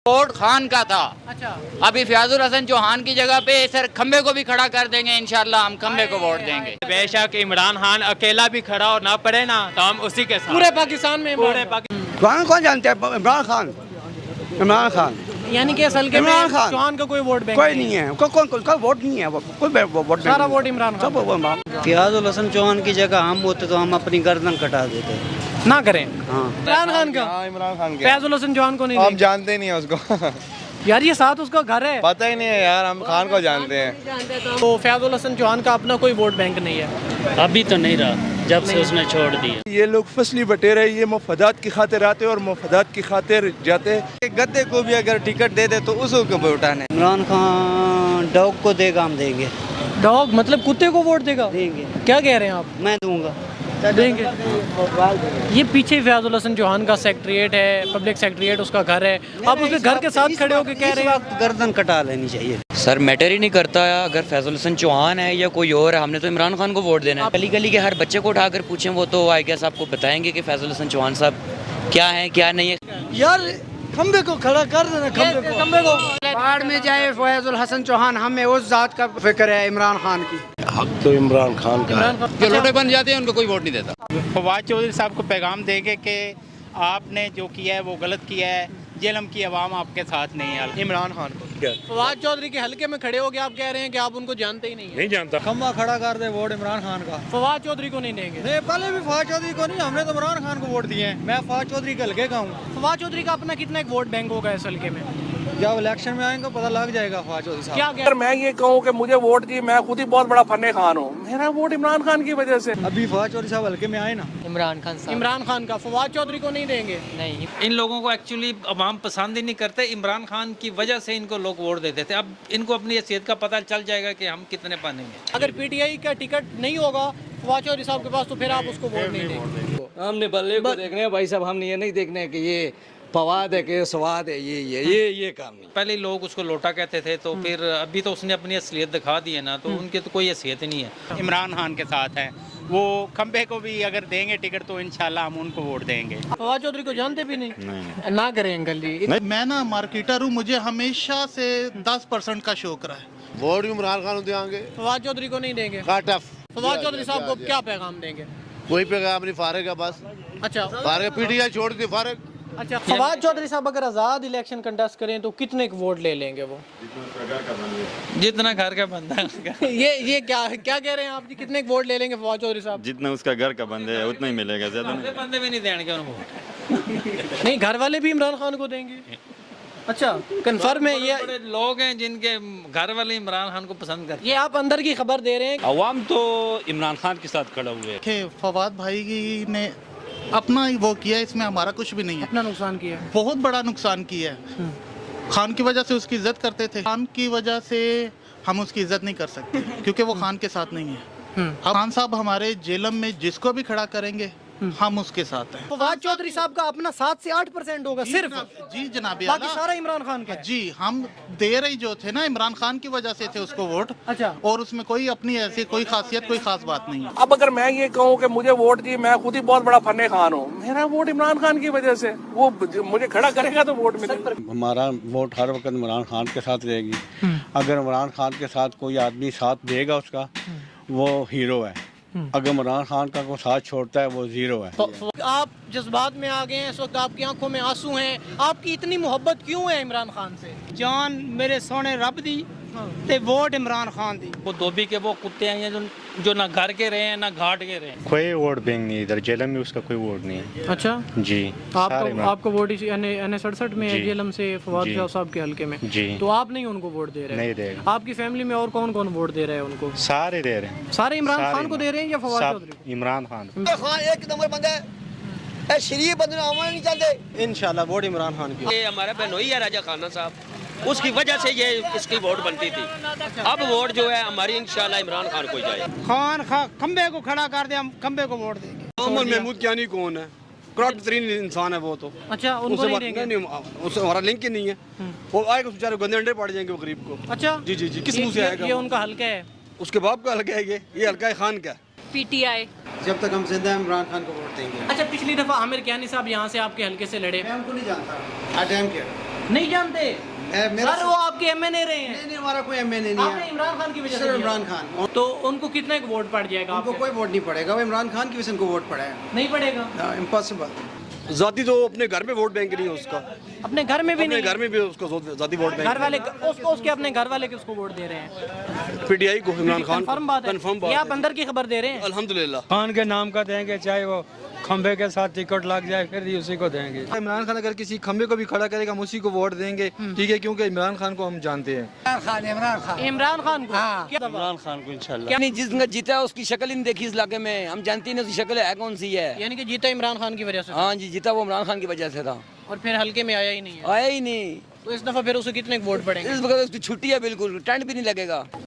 Vote Khan का था। अच्छा, अभी फयाजुल हसन चौहान की जगह पे सर खम्बे को भी खड़ा कर देंगे, इंशाल्लाह हम खम्बे को वोट देंगे। बेशक इमरान खान अकेला भी खड़ा और ना पड़े ना तो हम उसी के साथ पूरे पाकिस्तान में पूरे कौन कौन जानते हैं इमरान खान? इमरान खान यानी कि असल के में इमरान खान। चौहान का कोई वोट बैंक कोई नहीं है, कौन कोई वोट नहीं है, कोई वोट सारा वोट इमरान खान। सब इमरान। फयाजुल हसन चौहान की जगह हम होते तो हम अपनी गर्दन कटा देते। ना करें हाँ, इमरान खान का। इमरान खान के फयाजुल हसन चौहान को नहीं हम देंगे। जानते ही नहीं है उसको यार ये साथ उसका घर है। पता ही नहीं है यार, हम खान को जानते हैं। तो फयाजुल हसन चौहान का अपना कोई वोट बैंक नहीं है। अभी तो नहीं रहा जब से उसने छोड़ दिया। ये लोग फसली बटेरे, ये मफादात की खातिर आते और मफादात की खातिर जाते। गद्दे को भी अगर टिकट दे दे तो उसको क्यों उठाने। इमरान खान डॉग को देगा, हम देंगे। डॉग मतलब कुत्ते को वोट देगा? देंगे। क्या कह रहे हैं आप? मैं दूंगा। देंगे। ये पीछे फयाजुल हसन चौहान का सेक्रेटरिएट है, पब्लिक सेक्रेटरिएट उसका घर है। आप उसके घर के साथ खड़े होकर कह रहे हैं गर्दन कटा लेनी चाहिए। सर मैटर ही नहीं करता अगर फैजल हसन चौहान है या कोई और है, हमने तो इमरान खान को वोट देना है। गली गली के हर बच्चे को उठाकर पूछें, वो तो आई गेस आपको बताएंगे कि फैजल हसन चौहान साहब क्या है क्या नहीं है। यार खम्बे को खड़ा कर देना, खंबे को। बाढ़ में जाए फयाजुल हसन चौहान, हमें उस जात का फिक्र है इमरान खान की। हक तो इमरान खान का है। जो लोटे बन जाते हैं उनको कोई वोट नहीं देता। फवाद चौधरी साहब को पैगाम देंगे कि आपने जो किया है वो गलत किया है। जेलम की आवाम आपके साथ नहीं है। इमरान खान को फवाद चौधरी के हल्के में खड़े हो गए, आप कह रहे हैं कि आप उनको जानते ही नहीं है। नहीं जानता। खम्बा खड़ा कर दे वोट इमरान खान का। फवाद चौधरी को नहीं देंगे। नहीं, पहले भी फवाद चौधरी को नहीं, हमने तो इमरान खान को वोट दिए हैं। मैं फवाद चौधरी के हल्के का हूँ। फवाद चौधरी का अपना कितना एक वोट बैंक होगा इस हल्के में? जब इलेक्शन में आएंगे पता लग जाएगा फवाद चौधरी साहब। क्या अगर मैं ये कहूँ कि मुझे वोट दिए, मैं खुद ही बहुत बड़ा फन्ने खान हूँ, मेरा वोट इमरान खान की वजह से। अभी फवाद चौधरी साहब हल्के में आए ना। इमरान खान का। फवाद चौधरी को नहीं देंगे। नहीं, इन लोगों को एक्चुअली अवाम पसंद ही नहीं करते। इमरान खान की वजह से इनको लोग वोट देते थे। अब इनको अपनी हैसियत का पता चल जाएगा कि हम कितने पाने में। अगर पीटीआई का टिकट नहीं होगा फवाद चौधरी साहब के पास तो फिर आप उसको वोट नहीं देंगे। हमने बल्ले को देखने हैं भाई साहब, हमने ये नहीं देखने कि ये फवाद है कि स्वाद है, ये काम नहीं। पहले लोग उसको लोटा कहते थे, तो फिर अभी तो उसने अपनी असलियत दिखा दी है ना, तो उनकी तो कोई हैसियत ही नहीं है। इमरान खान के साथ है वो। खंबे को भी अगर देंगे टिकट तो इंशाल्लाह हम उनको वोट देंगे। फवाद चौधरी को जानते भी नहीं। ना करें अंकल जी। मैं ना मार्केटर हूँ, मुझे हमेशा से 10% का शौक रहा है। वोट इमरान खान को देंगे। फवाद चौधरी को नहीं देंगे। फवाद चौधरी साहब को क्या पैगाम देंगे? कोई पैगाम नहीं, फारिग है बस। अच्छा, फारिग, पीटीआई छोड़ दी फारिग। अच्छा। फवाद चौधरी साहब अगर आज़ाद इलेक्शन कंटेस्ट करें तो कितने वोट ले लेंगे वो? जितना घर का बंदा है उसका। ये क्या कह रहे हैं आप जी? कितने वोट ले लेंगे फवाद चौधरी साहब? जितना उसका घर का बंदे है उतना ही मिलेगा, ज्यादा नहीं। बंदे भी नहीं देंगे उनको। नहीं, घर वाले भी इमरान खान को देंगे। अच्छा, कंफर्म है ये? बड़े लोग हैं जिनके घर वाले इमरान खान को पसंद करते हैं। ये आप अंदर की खबर दे रहे हैं? अवाम तो इमरान खान के साथ खड़ा हुए है। फवाद भाई ने अपना ही वो किया, इसमें हमारा कुछ भी नहीं है। अपना नुकसान किया है। बहुत बड़ा नुकसान किया है। खान की वजह से उसकी इज्जत करते थे, खान की वजह से हम उसकी इज्जत नहीं कर सकते क्योंकि वो खान के साथ नहीं है। अब खान साहब हमारे जेलम में जिसको भी खड़ा करेंगे हम उसके साथ हैं। फवाद चौधरी साहब का अपना 7 से 8% होगा सिर्फ। जी जनाब, बाकी सारा इमरान खान का है। जी हम दे रही जो थे ना इमरान खान की वजह से थे उसको वोट। अच्छा, और उसमें कोई अपनी ऐसी कोई खासियत कोई खास बात नहीं है। अब अगर मैं ये कहूँ कि मुझे वोट दिए, मैं खुद ही बहुत बड़ा फन्ने खान हूँ, मेरा वोट इमरान खान की वजह से। वो मुझे खड़ा करेगा तो वोट मिलेगा। हमारा वोट हर वक्त इमरान खान के साथ रहेगी। अगर इमरान खान के साथ कोई आदमी साथ देगा उसका, वो हीरो है। अगर इमरान खान का कोई साथ छोड़ता है वो जीरो है। तो आप जज्बात में आ गए हैं इस वक्त, आपकी आंखों में आंसू हैं। आपकी इतनी मोहब्बत क्यों है इमरान खान से? जान मेरे सोने रब दी ते वोट इमरान खान दी। वो धोबी के वो कुत्ते हैं जो ना घर के रहे हैं ना घाट के रहे हैं। कोई वोट बैंक नहीं, इधर जेलम में उसका कोई वोट नहीं है। अच्छा जी, आपको वोट इसी NA-67 में है, जेलम से फवाद जी। साहब के हल्के में। जी, तो आप नहीं उनको वोट दे रहे? नहीं दे रहे। आपकी फैमिली में और कौन कौन वोट दे रहे हैं उनको? सारे दे रहे हैं। सारे इमरान खान को दे रहे हैं या फवाद सब चौधरी को? इमरान खान। खान एक नंबर बंदा है, शरीफ बंदे नहीं चलते। इंशाल्लाह वोट इमरान खान की। ये हमारा बहनोई है राजा खाना साहब, उसकी वजह से ये इसकी वोट बनती थी। अब वोट जो है हमारी इंशाल्लाह इमरान खान को जाए। खान खम्बे को खड़ा कर दे, हम खम्बे को वोट देंगे। मोहम्मद महमूद कियानी कौन है? करप्ट तरीन इंसान है वो तो। अच्छा, उनको नहीं देंगे? उससे हमारा लिंक ही नहीं है। वो आएगा बेचारे गंदे अंडे पड़ जाएंगे वो गरीब को। अच्छा, जी जी जी, किस मुंह से आएगा? ये उनका हल्का है। उसके बाप का हल्का है ये हल्का है खान का। पीटीआई। जब तक हम जिंदा हैं इमरान खान को वोट देंगे। अच्छा, पिछली दफा आमिर कियानी साहब यहाँ से आपके हल्के से लड़े। मैं उनको नहीं जानता। नहीं जानते सर, वो आपके एमएनए रहे हैं। नहीं, हमारा कोई एमएनए नहीं आपने है। इमरान खान की वजह से सिर्फ दिया। इमरान खान। तो उनको कितने को वोट पड़ जाएगा? उनको कोई वोट नहीं पड़ेगा, वो इमरान खान की वजह से उनको वोट पड़ा है। नहीं पड़ेगा, इम्पॉसिबल। जाती तो अपने घर में वोट बैंक नहीं है उसका, अपने घर में भी अपने नहीं, घर में भी उसको जाती वोट बैंक। घर वाले उसको, उसके अपने घर वाले किसको वोट दे रहे हैं? पीटीआई को, इमरान खान। कंफर्म बात है, कंफर्म ये बात आप अंदर की खबर दे रहे हैं? अल्हम्दुलिल्लाह। खान के नाम का देंगे, चाहे वो खंबे के साथ टिकट लग जाए फिर ही उसी को देंगे। इमरान खान अगर किसी खंबे को भी खड़ा करेगा हम उसी को वोट देंगे, ठीक है, क्योंकि इमरान खान को हम जानते हैं। इमरान खान को? क्या इमरान खान को इंशाल्लाह। क्या नहीं, जिसने जीता है उसकी शक्ल ही नहीं देखी इस इलाके में, हम जानते ही नहीं उसकी शक्ल है कौन सी है। यानी कि जीता इमरान खान की वजह से? हाँ जी, जीता वो इमरान खान की वजह से था और फिर हल्के में आया ही नहीं है। आया ही नहीं, तो इस दफा फिर उसे कितने वोट पड़ेंगे? इस वक्त उसकी छुट्टी है, बिल्कुल टेंट भी नहीं लगेगा।